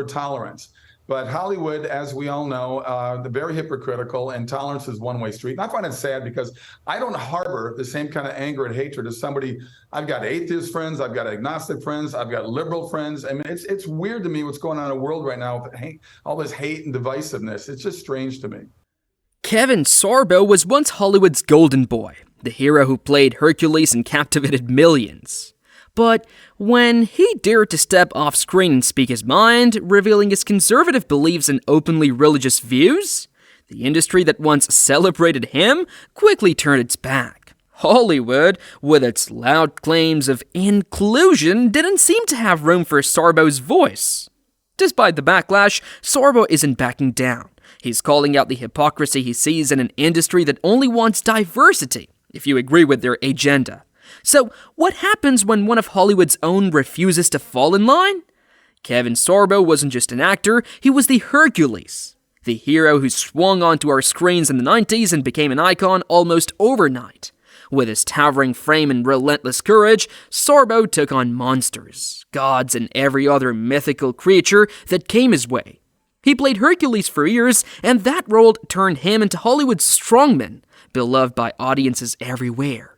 tolerance. But Hollywood, as we all know, they're very hypocritical, and tolerance is one-way street. And I find it sad because I don't harbor the same kind of anger and hatred as somebody. I've got atheist friends, I've got agnostic friends, I've got liberal friends. I mean, it's weird to me what's going on in the world right now with all this hate and divisiveness. It's just strange to me. Kevin Sorbo was once Hollywood's golden boy, the hero who played Hercules and captivated millions. But when he dared to step off screen and speak his mind, revealing his conservative beliefs and openly religious views, the industry that once celebrated him quickly turned its back. Hollywood, with its loud claims of inclusion, didn't seem to have room for Sorbo's voice. Despite the backlash, Sorbo isn't backing down. He's calling out the hypocrisy he sees in an industry that only wants diversity, if you agree with their agenda. So, what happens when one of Hollywood's own refuses to fall in line? Kevin Sorbo wasn't just an actor, he was the Hercules, the hero who swung onto our screens in the 90s and became an icon almost overnight. With his towering frame and relentless courage, Sorbo took on monsters, gods, and every other mythical creature that came his way. He played Hercules for years, and that role turned him into Hollywood's strongman, beloved by audiences everywhere.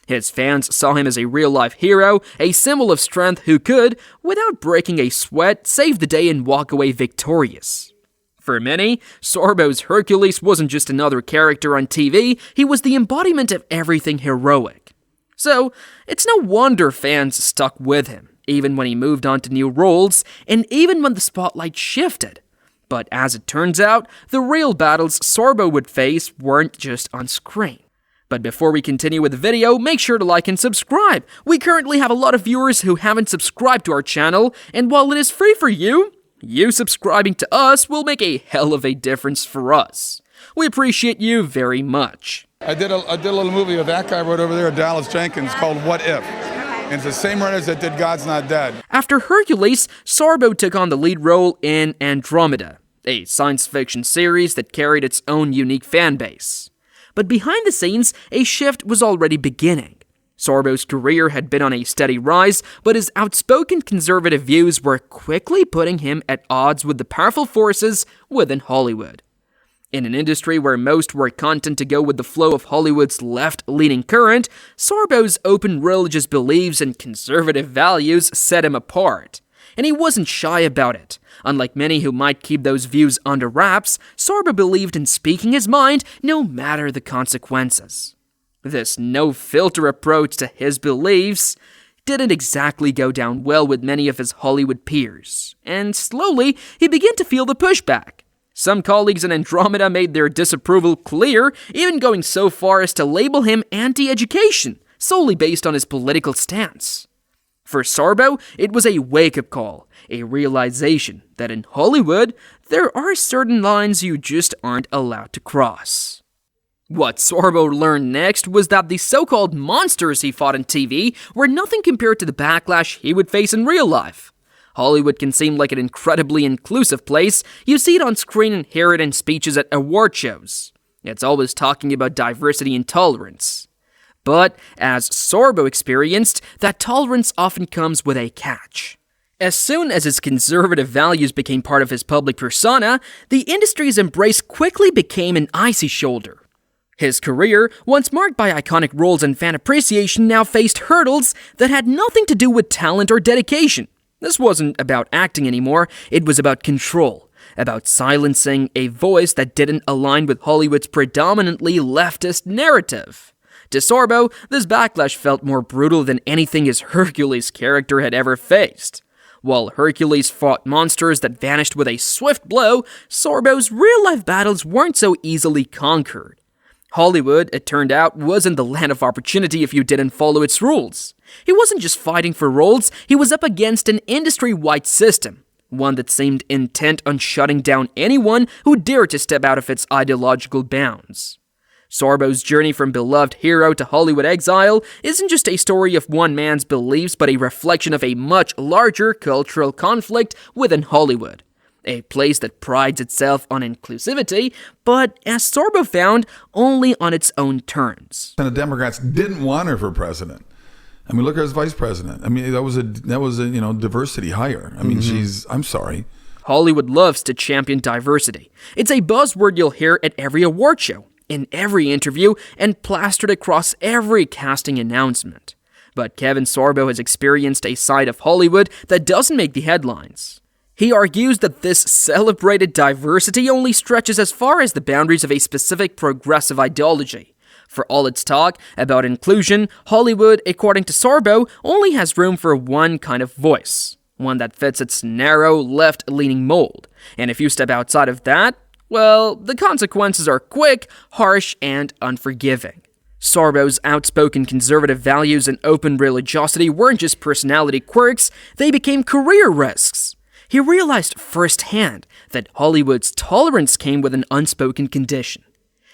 His fans saw him as a real-life hero, a symbol of strength who could, without breaking a sweat, save the day and walk away victorious. For many, Sorbo's Hercules wasn't just another character on TV, he was the embodiment of everything heroic. So, it's no wonder fans stuck with him, even when he moved on to new roles, and even when the spotlight shifted. But as it turns out, the real battles Sorbo would face weren't just on screen. But before we continue with the video, make sure to like and subscribe. We currently have a lot of viewers who haven't subscribed to our channel, and while it is free for you subscribing to us will make a hell of a difference for us. We appreciate you very much. I did a little movie with that guy right over there, Dallas Jenkins, called What If? And it's the same writers that did God's Not Dead. After Hercules, Sorbo took on the lead role in Andromeda, a science fiction series that carried its own unique fan base. But behind the scenes, a shift was already beginning. Sorbo's career had been on a steady rise, but his outspoken conservative views were quickly putting him at odds with the powerful forces within Hollywood. In an industry where most were content to go with the flow of Hollywood's left-leaning current, Sorbo's open religious beliefs and conservative values set him apart. And he wasn't shy about it. Unlike many who might keep those views under wraps, Sorbo believed in speaking his mind no matter the consequences. This no-filter approach to his beliefs didn't exactly go down well with many of his Hollywood peers, and slowly he began to feel the pushback. Some colleagues in Andromeda made their disapproval clear, even going so far as to label him anti-education, solely based on his political stance. For Sorbo, it was a wake-up call, a realization that in Hollywood, there are certain lines you just aren't allowed to cross. What Sorbo learned next was that the so-called monsters he fought on TV were nothing compared to the backlash he would face in real life. Hollywood can seem like an incredibly inclusive place. You see it on screen and hear it in speeches at award shows. It's always talking about diversity and tolerance. But, as Sorbo experienced, that tolerance often comes with a catch. As soon as his conservative values became part of his public persona, the industry's embrace quickly became an icy shoulder. His career, once marked by iconic roles and fan appreciation, now faced hurdles that had nothing to do with talent or dedication. This wasn't about acting anymore, it was about control, about silencing a voice that didn't align with Hollywood's predominantly leftist narrative. To Sorbo, this backlash felt more brutal than anything his Hercules character had ever faced. While Hercules fought monsters that vanished with a swift blow, Sorbo's real-life battles weren't so easily conquered. Hollywood, it turned out, wasn't the land of opportunity if you didn't follow its rules. He wasn't just fighting for roles, he was up against an industry-wide system, one that seemed intent on shutting down anyone who dared to step out of its ideological bounds. Sorbo's journey from beloved hero to Hollywood exile isn't just a story of one man's beliefs, but a reflection of a much larger cultural conflict within Hollywood. A place that prides itself on inclusivity, but, as Sorbo found, only on its own terms. And the Democrats didn't want her for president. I mean, look at her as vice president. I mean, that was a diversity hire. I mean, I'm sorry. Hollywood loves to champion diversity. It's a buzzword you'll hear at every award show, in every interview, and plastered across every casting announcement. But Kevin Sorbo has experienced a side of Hollywood that doesn't make the headlines. He argues that this celebrated diversity only stretches as far as the boundaries of a specific progressive ideology. For all its talk about inclusion, Hollywood, according to Sorbo, only has room for one kind of voice, one that fits its narrow, left-leaning mold. And if you step outside of that, well, the consequences are quick, harsh, and unforgiving. Sorbo's outspoken conservative values and open religiosity weren't just personality quirks, they became career risks. He realized firsthand that Hollywood's tolerance came with an unspoken condition: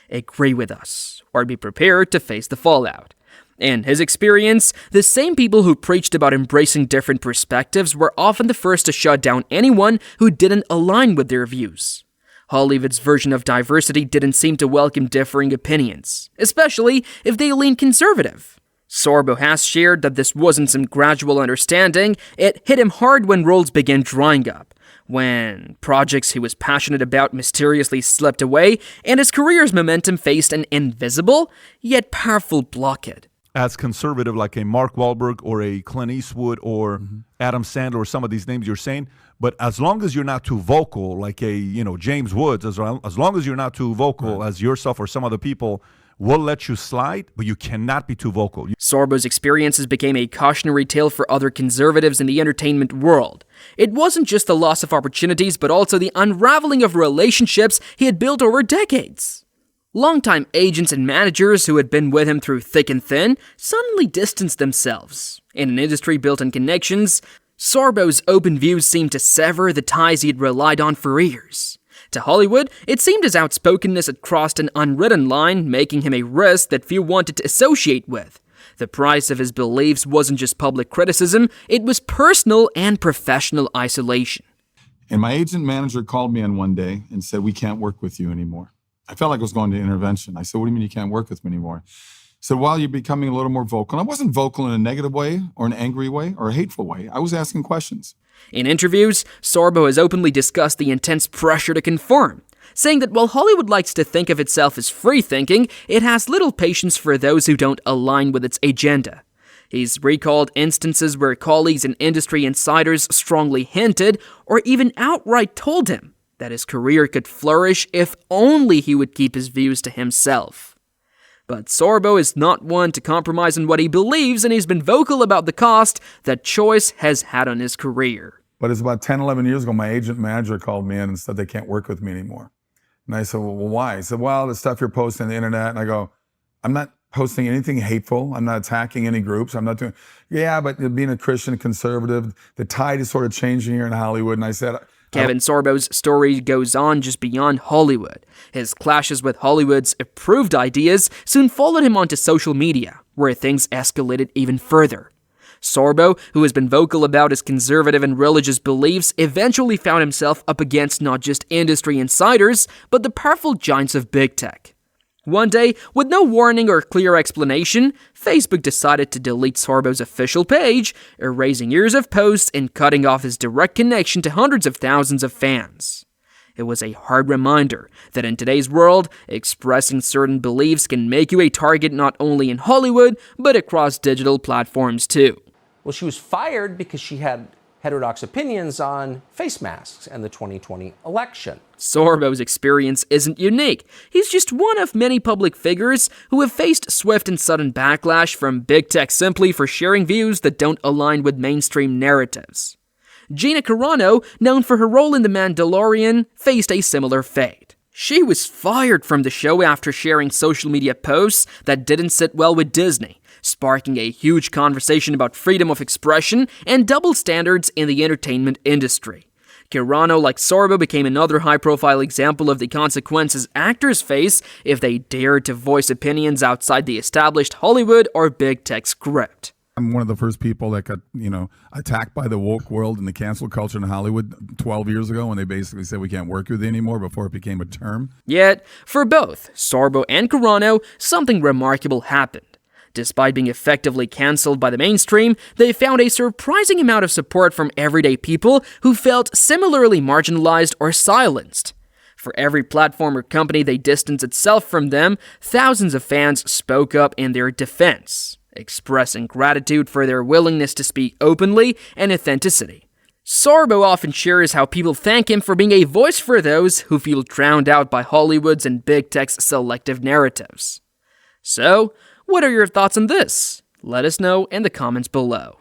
agree with us, or be prepared to face the fallout. In his experience, the same people who preached about embracing different perspectives were often the first to shut down anyone who didn't align with their views. Hollywood's version of diversity didn't seem to welcome differing opinions, especially if they leaned conservative. Sorbo has shared that this wasn't some gradual understanding. It hit him hard when roles began drying up, when projects he was passionate about mysteriously slipped away, and his career's momentum faced an invisible, yet powerful blockade. As conservative, like a Mark Wahlberg or a Clint Eastwood or Adam Sandler or some of these names you're saying, but as long as you're not too vocal, like a James Woods, as long as you're not too vocal as yourself or some other people, we'll let you slide, but you cannot be too vocal. Sorbo's experiences became a cautionary tale for other conservatives in the entertainment world. It wasn't just the loss of opportunities, but also the unraveling of relationships he had built over decades. Longtime agents and managers who had been with him through thick and thin suddenly distanced themselves. In an industry built on connections, Sorbo's open views seemed to sever the ties he had relied on for years. To Hollywood, it seemed his outspokenness had crossed an unwritten line, making him a risk that few wanted to associate with. The price of his beliefs wasn't just public criticism, it was personal and professional isolation. And my agent manager called me in one day and said, "We can't work with you anymore." I felt like I was going to intervention. I said, "What do you mean you can't work with me anymore?" He said, "Well, you're becoming a little more vocal." And I wasn't vocal in a negative way or an angry way or a hateful way. I was asking questions. In interviews, Sorbo has openly discussed the intense pressure to conform, saying that while Hollywood likes to think of itself as free-thinking, it has little patience for those who don't align with its agenda. He's recalled instances where colleagues and industry insiders strongly hinted or even outright told him that his career could flourish if only he would keep his views to himself. But Sorbo is not one to compromise on what he believes, and he's been vocal about the cost that choice has had on his career. But it's about 10, 11 years ago, my agent manager called me in and said they can't work with me anymore. And I said, "Well, why?" He said, "Well, the stuff you're posting on the internet." And I go, "I'm not posting anything hateful. I'm not attacking any groups. I'm not doing..." "Yeah, but being a Christian conservative, the tide is sort of changing here in Hollywood." And I said... Kevin Sorbo's story goes on just beyond Hollywood. His clashes with Hollywood's approved ideas soon followed him onto social media, where things escalated even further. Sorbo, who has been vocal about his conservative and religious beliefs, eventually found himself up against not just industry insiders, but the powerful giants of big tech. One day, with no warning or clear explanation, Facebook decided to delete Sorbo's official page, erasing years of posts and cutting off his direct connection to hundreds of thousands of fans. It was a hard reminder that in today's world, expressing certain beliefs can make you a target not only in Hollywood, but across digital platforms too. Well, she was fired because she had heterodox opinions on face masks and the 2020 election. Sorbo's experience isn't unique. He's just one of many public figures who have faced swift and sudden backlash from big tech simply for sharing views that don't align with mainstream narratives. Gina Carano, known for her role in The Mandalorian, faced a similar fate. She was fired from the show after sharing social media posts that didn't sit well with Disney, sparking a huge conversation about freedom of expression and double standards in the entertainment industry. Carano, like Sorbo, became another high-profile example of the consequences actors face if they dare to voice opinions outside the established Hollywood or big tech script. I'm one of the first people that got, attacked by the woke world and the cancel culture in Hollywood 12 years ago when they basically said we can't work with you anymore before it became a term. Yet, for both Sorbo and Carano, something remarkable happened. Despite being effectively cancelled by the mainstream, they found a surprising amount of support from everyday people who felt similarly marginalized or silenced. For every platform or company they distanced itself from them, thousands of fans spoke up in their defense, expressing gratitude for their willingness to speak openly and authenticity. Sorbo often shares how people thank him for being a voice for those who feel drowned out by Hollywood's and big tech's selective narratives. So, what are your thoughts on this? Let us know in the comments below.